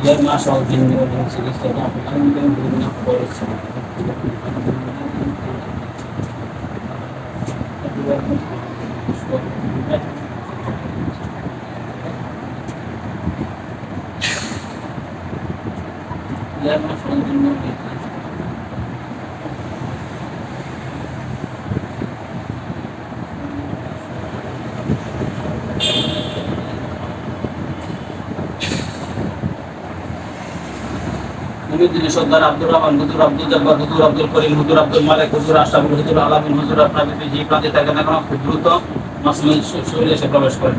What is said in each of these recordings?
ইয়ার মাস all দিন series থেকে আপনার বিভিন্ন করেছে ইয়ার মাস অল দিন সর্দার আব্দুর রহমান হুজুর আব্দুল জব্বার হুজুর আব্দুল করিম হুজুর আব্দুল মালিক হুজুর আশরাফুল হুজুর আলামিন হুজুর আপনার যে প্রান্তে থাকেন এখন খুব দ্রুত মাসুমের শরীরে এসে প্রবেশ করেন।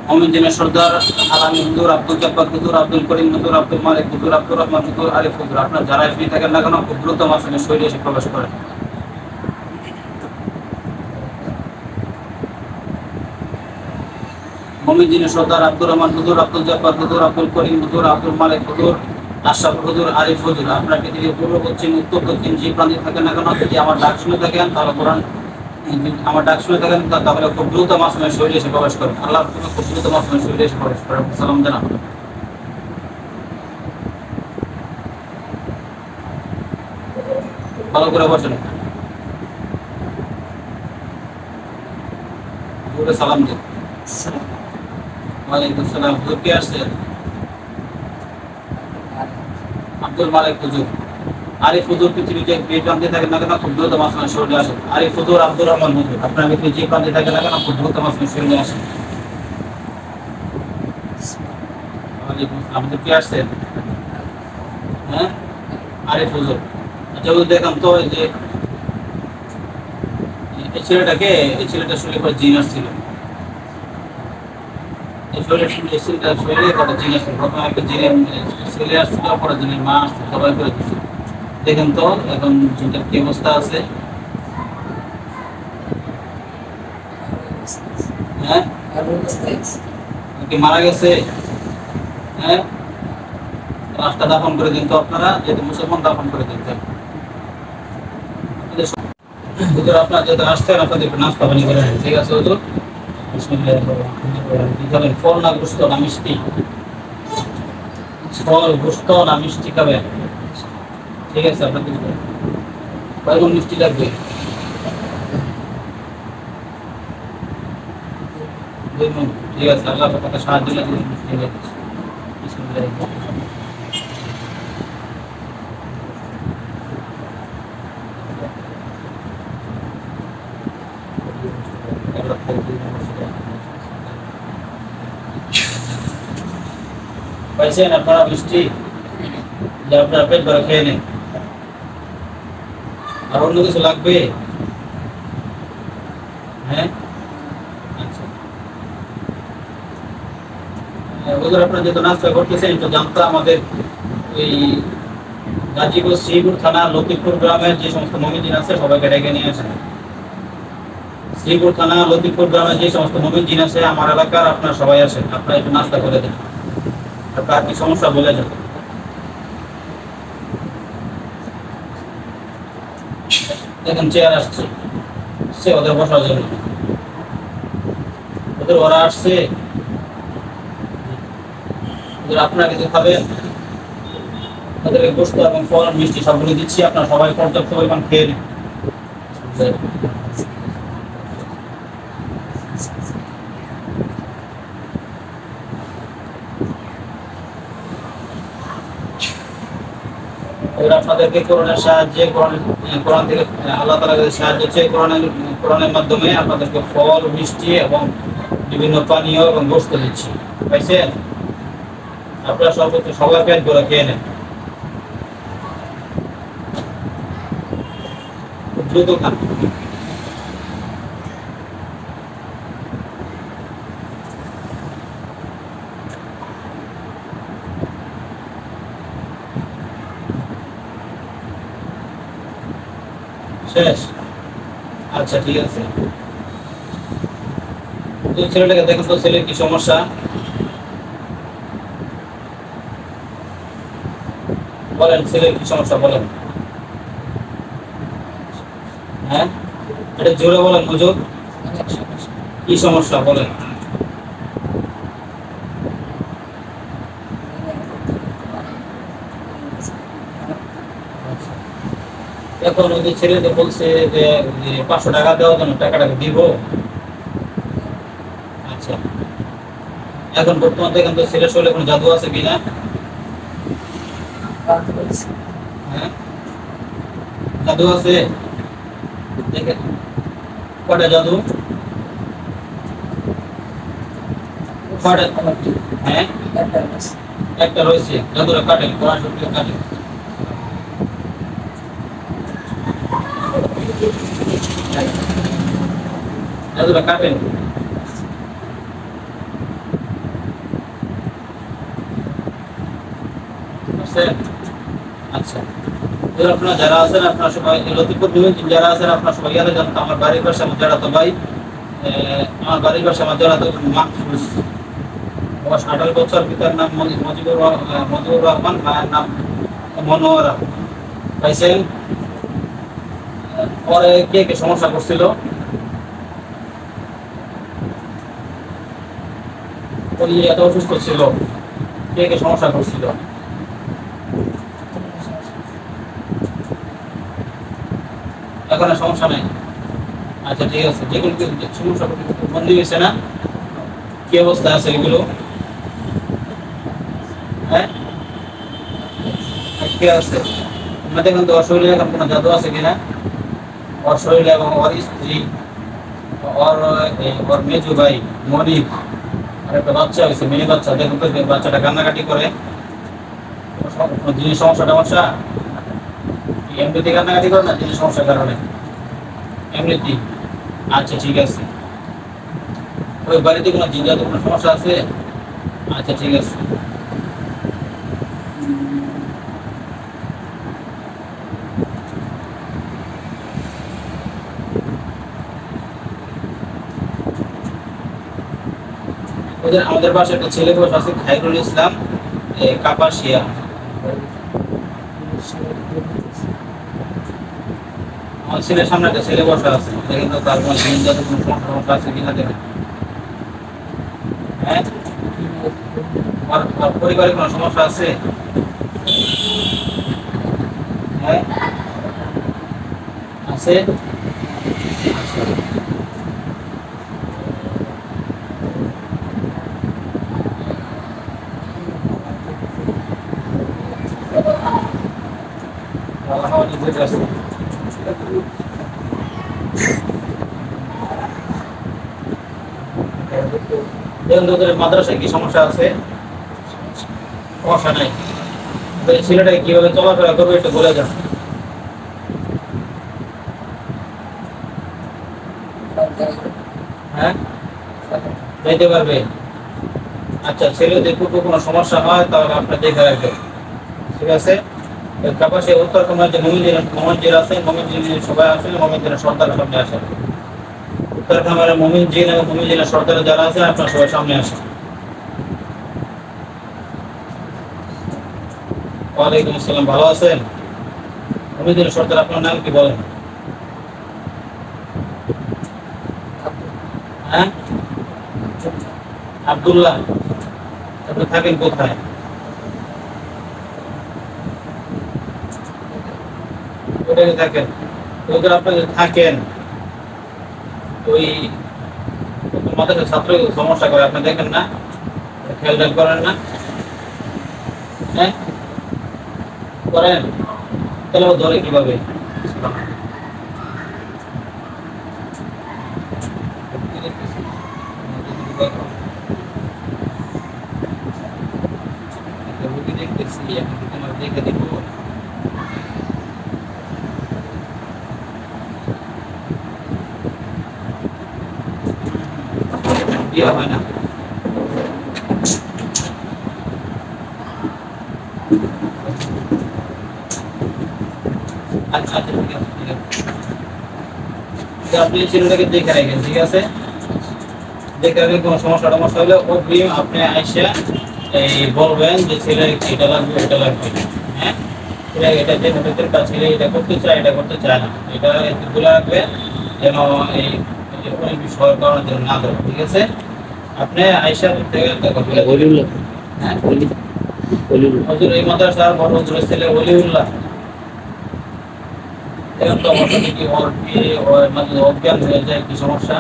মমিনদিনের সর্দার আলামিন হুজুর আব্দুল জব্বার হুজুর আব্দুল করিম হুজুর আব্দুল মালিক হুজুর আব্দুর রহমান হুজুর আরিফ হুজুর আপনার যারাই ফ্রি থাকেন না কেন খুব দ্রুত মাসুমের শরীরে এসে প্রবেশ করেন। মমিনদিনের সর্দার আব্দুর রহমান হুজুর আব্দুল জব্বার হুজুর আব্দুল করিম হুজুর আব্দুল মালিক হুজুর আশরাফুল হুজুর আরিফ হুজুর আপনার পৃথিবীর পূর্ব পশ্চিম উত্তর দক্ষিণ যে প্রান্তে থাকেন না কেন যদি আমার ডাক শুনে থাকেন তাহলে কোরআন আমার ডাক শুনে থাকেন তাহলে খুব দ্রুত মাসুমের শরীরে এসে প্রবেশ করেন। আল্লাহ খুব দ্রুত মাসুমের শরীরে এসে প্রবেশ করেন। সালাম জানান। ভালো করে বসেন, জোরে সালাম দিন। ওয়ালাইকুম আসসালাম। হুজুর কে আসছেন? আব্দুল মালিক হুজুর আরিফ হুজুর পৃথিবীর যে প্রান্তে থাকেন না কেন খুব দ্রুত মাসুমের শরীরে আসেন। আরিফ হুজুর আব্দুর রহমান হুজুর আপনার পৃথিবীর যে প্রান্তে থাকেন না কেন খুব দ্রুত মাসুমের শরীরে আসেন। ওয়ালাইকুম আসসালাম। হুজুর কে আসছেন? হ্যাঁ, আরিফ হুজুর। আচ্ছা হুজুর দেখলাম তো এই যে এই ছেলেটাকে এই ছেলেটা শরীরে পরে জিন আসছিল। এই শরীরে কত জিন আসছিল। প্রথমে একটা জিনের ছেলে আসছিল, পরে জিনের মা আসছিল, সবাই করে দিচ্ছে। দেখেন তো এখন জিনটার কি অবস্থা আছে। হ্যাঁ, কি মারা গেছে? হ্যাঁ, লাশটা দাফন করে দিন তো আপনারা, যেহেতু মুসলমান দাফন করে দিন। হুজুর আপনার যেহেতু আসছেন আপনাদের একটু নাস্তা পানি করে নেন, ঠিক আছে হুজুর? বিসমিল্লাহির ফল না গোস্ত না মিষ্টি? ফল গোস্ত না মিষ্টি খাবেন? ঠিক আছে, আপনাদের কয়গুণ মিষ্টি লাগবে? 2 মণ। ঠিক আছে, আল্লাহ আপনাকে সাহায্য দিলে 2 মিষ্টি হয়ে যাচ্ছে। বিসমিল্লাহির পাইছেন আপনারা মিষ্টি? যে আপনারা পেট ভরে খেয়ে নেন। আর অন্য কিছু লাগবে? হ্যাঁ, আচ্ছা। ওদের আপনারা যেহেতু নাস্তা করতেছেন তো জানতো আমাদের ওই গাজীপুর শ্রীপুর থানা লতিফপুর গ্রামের যে সমস্ত মমিদিন আছে সবাইকে ডেকে নিয়ে আসেন। শ্রীপুর থানা লতিফপুর গ্রামের যে সমস্ত মমিদিন আছে আমার এলাকার আপনারা সবাই আসেন, আপনারা একটু নাস্তা করে দেন। আপনার কি সমস্যা বলে যান। দেখেন চেয়ার আসছে, ওদের বসার জন্য। ওরা আসছে, আপনারা কিছু খাবেন? তাদেরকে গোস্ত এবং ফল মিষ্টি সবগুলো দিচ্ছি, আপনারা সবাই পর্যাপ্ত পরিমাণ খেয়ে নিন। আপনাদেরকে কোরআনের সাহায্যে কোরআন থেকে আল্লাহ তাআলার সাহায্য চেয়ে কোরআনের মাধ্যমে আপনাদেরকে ফল মিষ্টি এবং বিভিন্ন পানীয় এবং গোস্ত দিচ্ছি। পাইছেন? আপনারা সবাই পেট ভরে খেয়ে নেন। দ্রুত খান। শেষ? আচ্ছা ঠিক আছে। ছেলেটাকে দেখেন তো, ছেলের কি সমস্যা? বলেন, ছেলের কি সমস্যা বলেন। হ্যাঁ, এটা জোরে বলেন হুজুর, কি সমস্যা বলেন। এখন ওই যে ছেলেদের বলছে যে 500 টাকা দেওয়ার জন্য টাকাটা দিব। আচ্ছা, এখন বর্তমান দেখেন তো ছেলের শরীরে কোনো জাদু আছে কিনা? হ্যাঁ, জাদু আছে দেখেন। কয়টা জাদু? কয়টা? হ্যাঁ, একটা রয়েছে। জাদুটা কাটেন, কোরআন শরীফ কাটেন। জাদুটা কাটেন। বুঝছেন? আচ্ছা, এবার আপনারা যারা আছেন আপনারা সবাই লতিফুর মুমিন যারা আছেন আপনারা সবাই ইয়ালে জানেন তো আমার বাড়ির পাশে আমার যারা তো ভাই আমার বাড়ির পাশে আমার যারা তো মাহফুজ, বয়স 28 বছর, পিতার নাম মজিবুর রহমান, মায়ের নাম মনোয়ারা। পাইছেন? পরে কে কে সমস্যা করছিল? ওই এত অসুস্থ ছিল, কে কে সমস্যা করছিল? এখন আর সমস্যা নেই। আচ্ছা ঠিক আছে, যেগুলো সমস্যা বন্ধু গেছে না, কি অবস্থা আছে এগুলো? হ্যাঁ, কে আছে? আমরা দেখুন তো ওর শরীরে এখন কোনো জাদু আছে কিনা। ওর শরীরে এবং ওর স্ত্রী, ওর ওর মেজু ভাই মনির, আর একটা বাচ্চা হয়েছে, মেয়ে বাচ্চা। দেখুন তো বাচ্চাটা কান্নাকাটি করে, কোনো জিনিস সমস্যা টমস্যা? এমনিতে কান্নাকাটি করে না জিনিস সমস্যার কারণে? এমনিতেই? আচ্ছা ঠিক আছে। ওই বাড়িতে কোনো জিন জাদু কোনো সমস্যা আছে? আচ্ছা ঠিক আছে। ওদের আমাদের পাশে একটা ছেলে বসে আছে খায়রুল ইসলাম কাপাসিয়া। আমার ছেলের সামনে একটা ছেলে বসা আছে, দেখেন তো তার কোনো জিন জাদু কোনো সমস্যা আছে কিনা দেখেন। হ্যাঁ, ওর পরিবারে কোনো সমস্যা আছে? হ্যাঁ, আছে। আচ্ছা, আল্লাহ আমাদের বুঝে আছে। দেখুন তো ওদের মাদ্রাসায় কি সমস্যা আছে? সমস্যা নাই। তো এই ছেলেটাকে কিভাবে চলাফেরা করবে একটু বলে যান। হ্যাঁ, যাইতে পারবে? আচ্ছা, ছেলে দেখবো কোনো সমস্যা হয় তাহলে আপনার দেখে রাখবেন, ঠিক আছে? কাপাসে উত্তর কুমার যে মমিনজির আছে, মমিনজির সবাই আসেন, মমিনজির সর্দার সামনে আসেন। উত্তর কুমারের মমিনজির এবং মমিনজির সর্দার যারা আছে আপনার সবাই সামনে আসেন। ওয়ালাইকুম আসসালাম, ভালো আছেন? মমিনজির সর্দার আপনার নাম কি বলেন? হ্যাঁ, আব্দুল্লাহ। আপনি থাকেন কোথায়? ওটাকে থাকেন। ওদের আপনি থাকেন ওই মাদ্রাসার ছাত্র সমস্যা করে, আপনি দেখেন না, খেয়াল টেয়াল করেন না? হ্যাঁ, করেন। তাহলে ও ধরে কিভাবে? দেখতেছি আমি তোমার দেখে দিব। বিয়ে হয় না। আচ্ছা আচ্ছা ঠিক আছে ঠিক আছে। তো আপনি ছেলেটাকে দেখে রাখেন, ঠিক আছে? দেখে রাখলে কোনো সমস্যা টমস্যা হলে অগ্রিম আপনি আইসা এই বলবেন যে ছেলে এটা লাগবে এটা লাগবে। হ্যাঁ, এটা যে মুহূর্তের কাজ ছেলে এটা করতে চায় এটা করতে চায় না, এটা তুলে রাখবেন যেন এই কোনো বিষয় করার জন্য না দেয়, ঠিক আছে? আপনি আইসা থেকে হ্যাঁ, হুজুর এই মাদ্রাসার বড় হুজুরের ছেলে ওলিউল্লাহ। এখন তো অবস্থা দেখি ওর মানে অজ্ঞান হয়ে যায়, কি সমস্যা?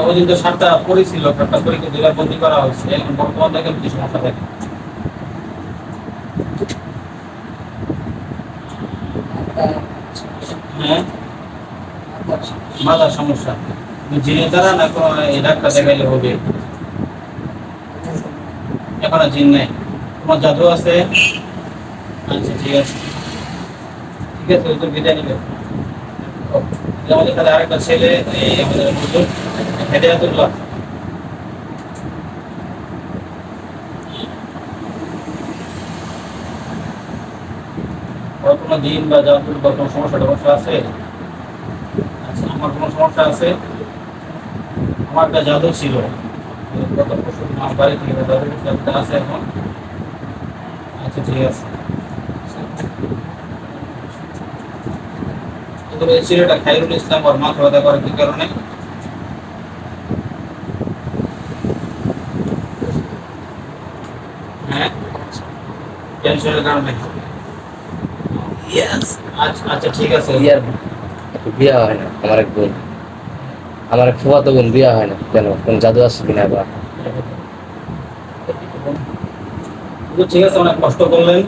ওই দিন তো 7টা পরীক্ষা ছিল, 7টা পরীক্ষা দিলে বন্দি করা হয়েছে, এখন বর্তমান দেখেন কি সমস্যা থাকে। হ্যাঁ, মাথার সমস্যা জিনের দ্বারা না কোনো এই ডাক্তার দেখাইলে হবে? এখন আর জিন নাই, তোমার জাদু আছে? আচ্ছা ঠিক আছে, ঠিক আছে, ওই তো বিদায় নিবে। আমাদের তাহলে আরেকটা ছেলে, এই আমাদের হুজুর হেদায়াতুল্লাহ, ওর কোনো দিন বা জাদুর বা কোনো সমস্যা টমস্যা আছে? আচ্ছা, আমার কোনো সমস্যা আছে? আমার একটা জাদু ছিল, গত বছর আমার বাড়ি থেকে জাদুটা আছে এখন। আচ্ছা ঠিক আছে, তবে এই ছেলেটা খাইরুল ইসলাম, ওর মাথা ব্যথা করে কি কারণে? হ্যাঁ, টেনশনের কারণে। আচ্ছা আচ্ছা ঠিক আছে। ইয়ার বিয়া হয় না আমার এক বোন, আমার এক ফুফাতো বোন বিয়া হয় না কেন? কোন জাদু আছে কিনা বা? তো ঠিক আছে, অনেক কষ্ট করলেন,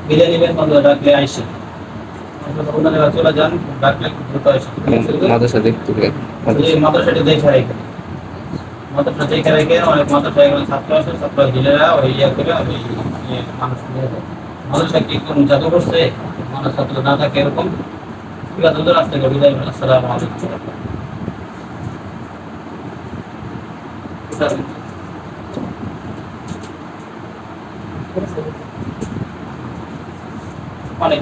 বিদায় নিবেন, বন্ধু ডাকলে আইসি, ওনারা চলে যান, ডাকলে দ্রুত আইসি। মাদ্রাসা দেখতে মাদ্রাসাটি দেখে রেখে, মাদ্রাসা দেখে রেখে, অনেক মাদ্রাসায় এখানে ছাত্র আছে, ছাত্র ছেলেরা ওই ইয়ে করে ওই মানুষ নিয়ে যায়। মাদ্রাসা কি কোন জাদু করছে মানুষ ছাত্র না থাকে এরকম? ঠিক আছে, ওদের আজ থেকে বিদায় নেবেন। আসসালামু আলাইকুম। অনেক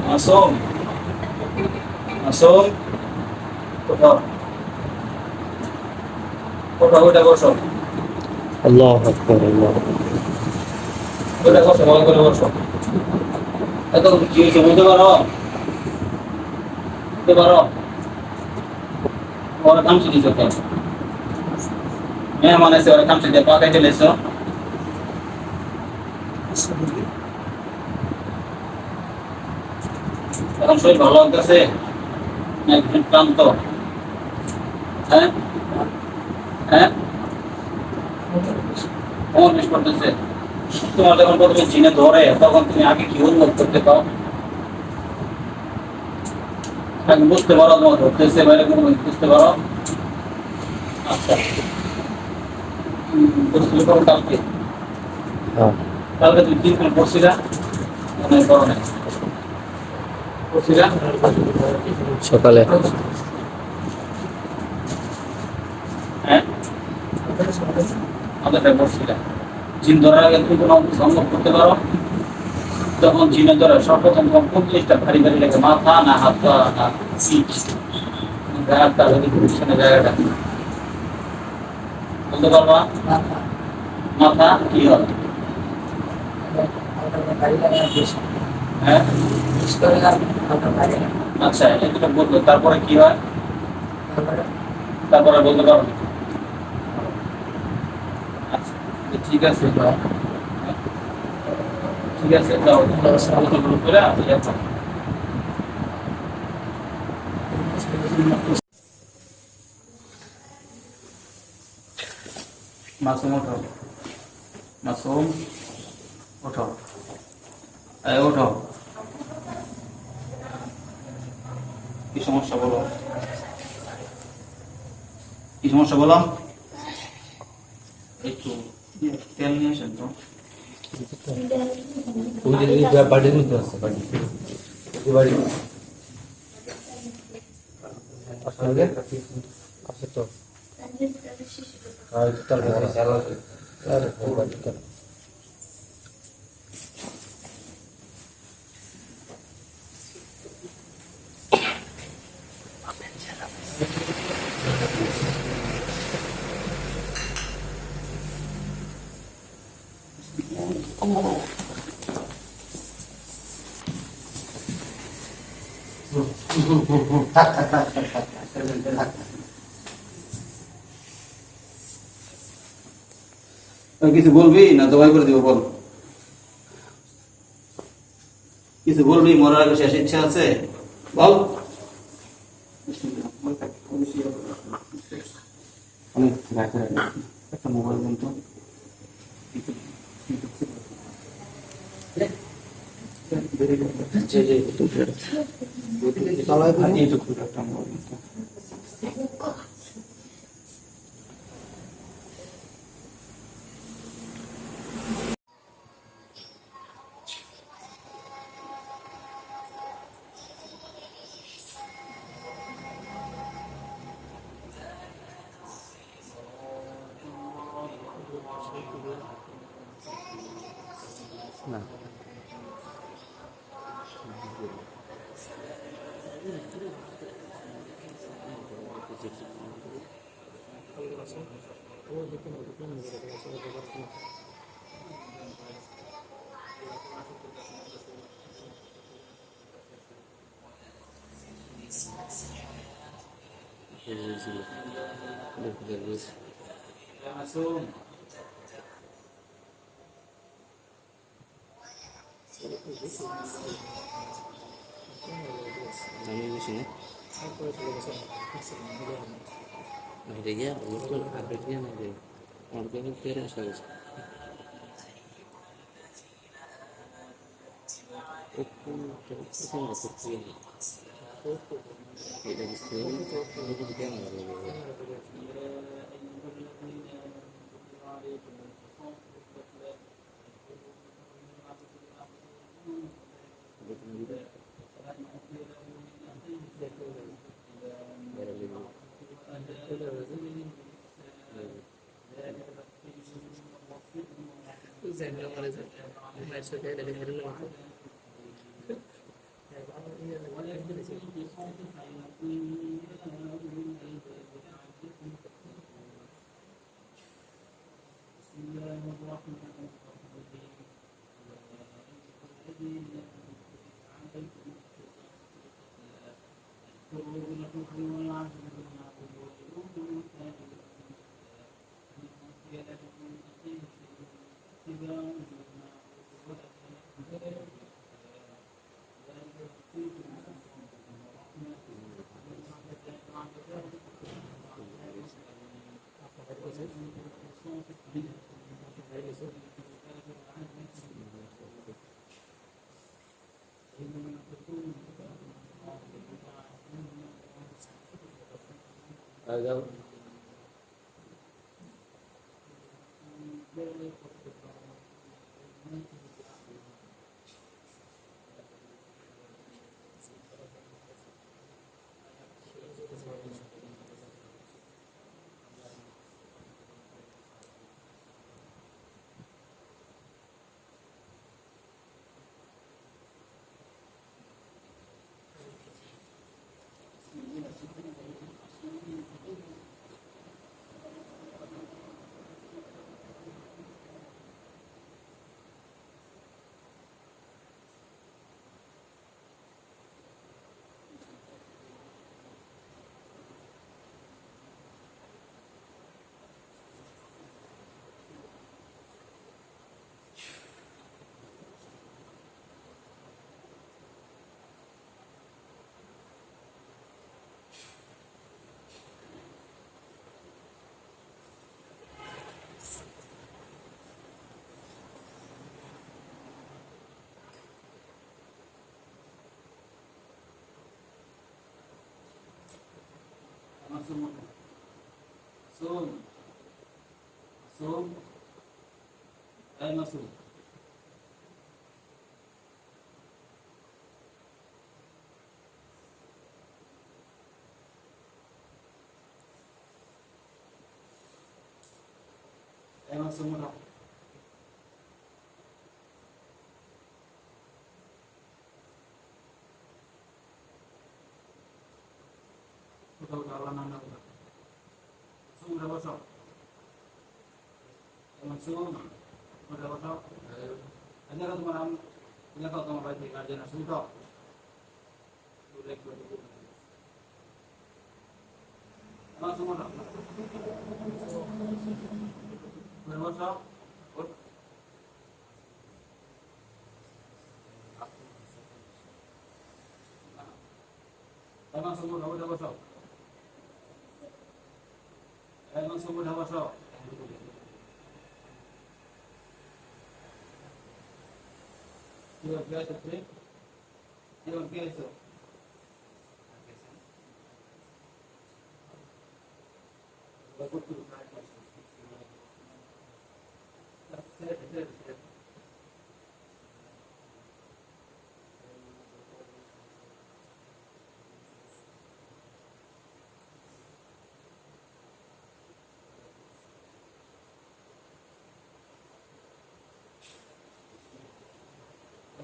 মাসুম, মাসুম, কোথাও কোথাও ওইটা বসো, আল্লাহু আকবার, আল্লাহ। ওইটা বসো, ভালো করে বসো। এত কি হয়েছে বলতে পারো? বলতে পারো? ওরা কামছি দিছো কেন? মেহমান আছে, ওরা কামছি দিয়ে পাকাই দিলেছো। এখন শরীর ভালো লাগতেছে না একদিন ক্লান্ত? হ্যাঁ হ্যাঁ, তোমার বেশ করতেছে। তোমার যখন প্রথমে জিনে ধরে তখন তুমি আগে কি অনুভব করতে পাও? আগে বুঝতে পারো তোমার ধরতেছে বাইরে কোনো বুঝতে পারো? আচ্ছা, বুঝতে পারো কালকে? হ্যাঁ, কালকে তুমি 3 দিন পড়ছিলা? মনে করো না পড়ছিলা? সকালে হ্যাঁ, আমাদের পড়ছিলা। জিন ধরার আগে তুমি কোনো অনুভব করতে পারো? যখন জিনে ধরে সর্বপ্রথম তোমার কোন জিনিসটা ভারী ভারী লাগে? মাথা না হাত পা না সিট? গায়েরটা যদি পিছনে জায়গাটা বলতে পারবা? মাথা কি হয়? হ্যাঁ, আচ্ছা, এগুলো বলতো, তারপরে কি হয়? তারপরে বলতে পারো না? আচ্ছা, ঠিক আছে, ঠিক আছে, যাও আলোচনা করে আপনি এখন মাসুম ওঠো, মাসুম ওঠো, এই ওঠো, কি সমস্যা বলো, কি সমস্যা বলো? একটু তেল নিয়ে আসেন তো। বাড়ির মধ্যে আছে, বাড়ি আছে তো। থাক থাক থাক থাক থাক থাক। কিছু বলবি না জবাই করে দিব বল, কিছু বলবি? মরার আগে শেষ ইচ্ছা আছে বল। অনেক রাখে একটা মোবাইল কিন্তু একটা মোবাইল না আমি বেশি না হেরে গিয়া আপডেট গিয়া না রে আমার কাছে তেরে আসা গেছে তোমার বাড়িতে গার্জেন আসুন তো আমার সময় না বসো আমার সময় হবে বসো আমার সময় বসো কি আছে কি আছে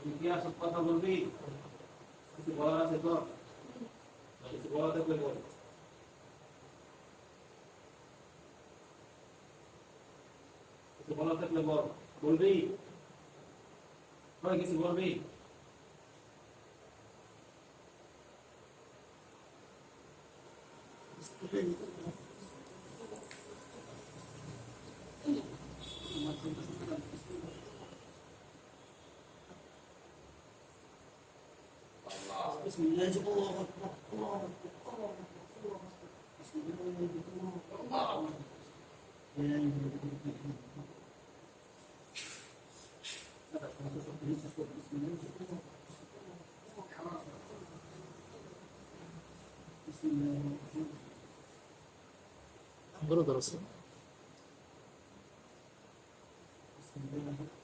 ইতিহাস কথা বলবি কিছু বলার আছে তো কিছু বলা থাকলে বল কিছু বলা থাকলে বল বলবি কিছু বলবি بسم الله الله اكبر الله اكبر بسم الله بسم الله برو درسته بسم الله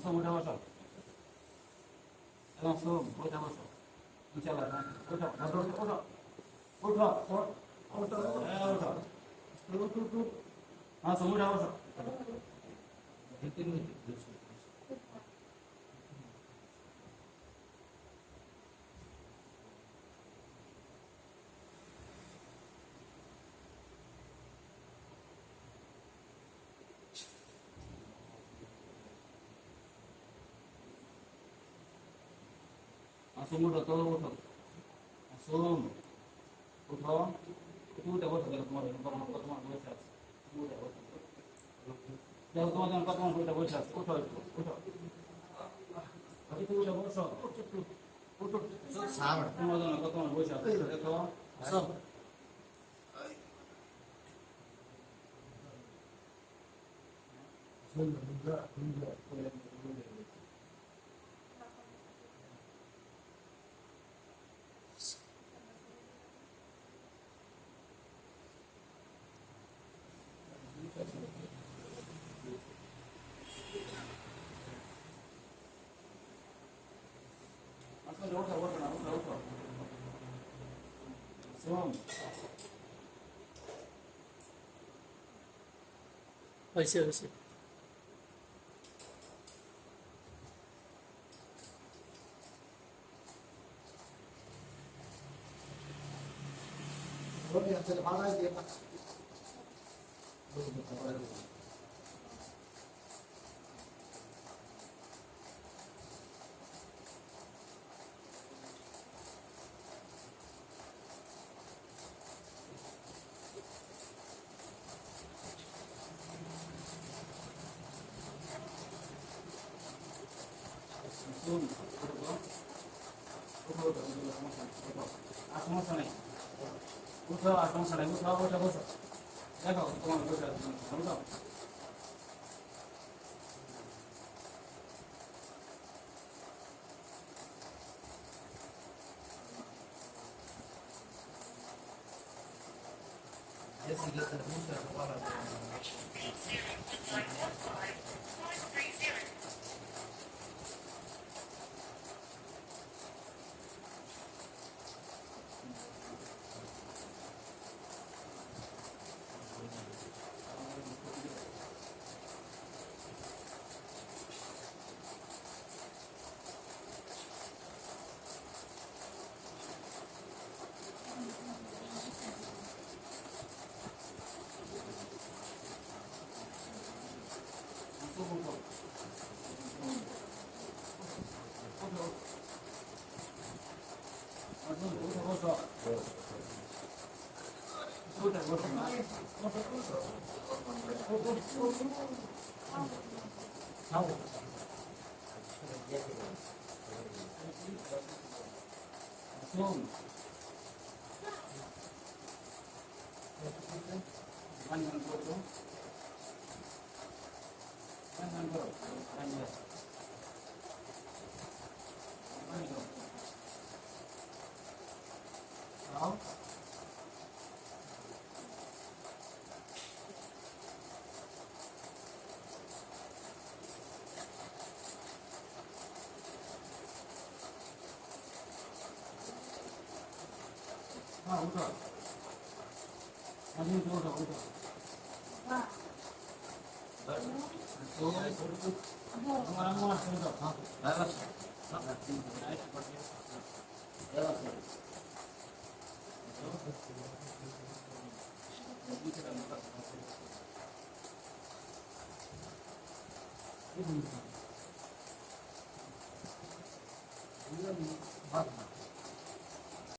Langsung udah masuk. Langsung udah masuk. Insyaallah. Udah. Langsung udah masuk. Langsung udah tuh. Langsung. Udah. উঠে বসো, দেখো তোমার কত মানুষ বসে আছে। উঠে বসো। দেখো তোমার জন্য কত মানুষ উঠে বসে আছে। উঠো একটু, উঠো। একটু উঠে বসো। তোমার জন্য কত মানুষ বসে আছে। দেখো সব আসলে ওঠো, ওঠো না, ওঠো, ওঠো। শোন, হয়েছে হয়েছে শোন, ওঠো তো। ওঠো, ওঠো, ওঠো, সমস্যা নেই, ওঠো। আর সমস্যা নেই। উঠো, আর সমস্যা নেই, উঠো, উঠে বসো। দেখো তোমার বসে আছে, বুঝো? উঠো, উঠো। উঠো। উঠো, উঠে বসো। উঠে বসো না। উঠো, উঠো। উঠো, উঠো। খাও। শোন, গান গান করো। গান গান করো। গান গান। গান করো। খাও। হ্যাঁ, উঠো। আপনি উঠো, উঠো, উঠো। তোমার আম্মু আসছে, উঠো। হ্যাঁ, বসো। Thank you.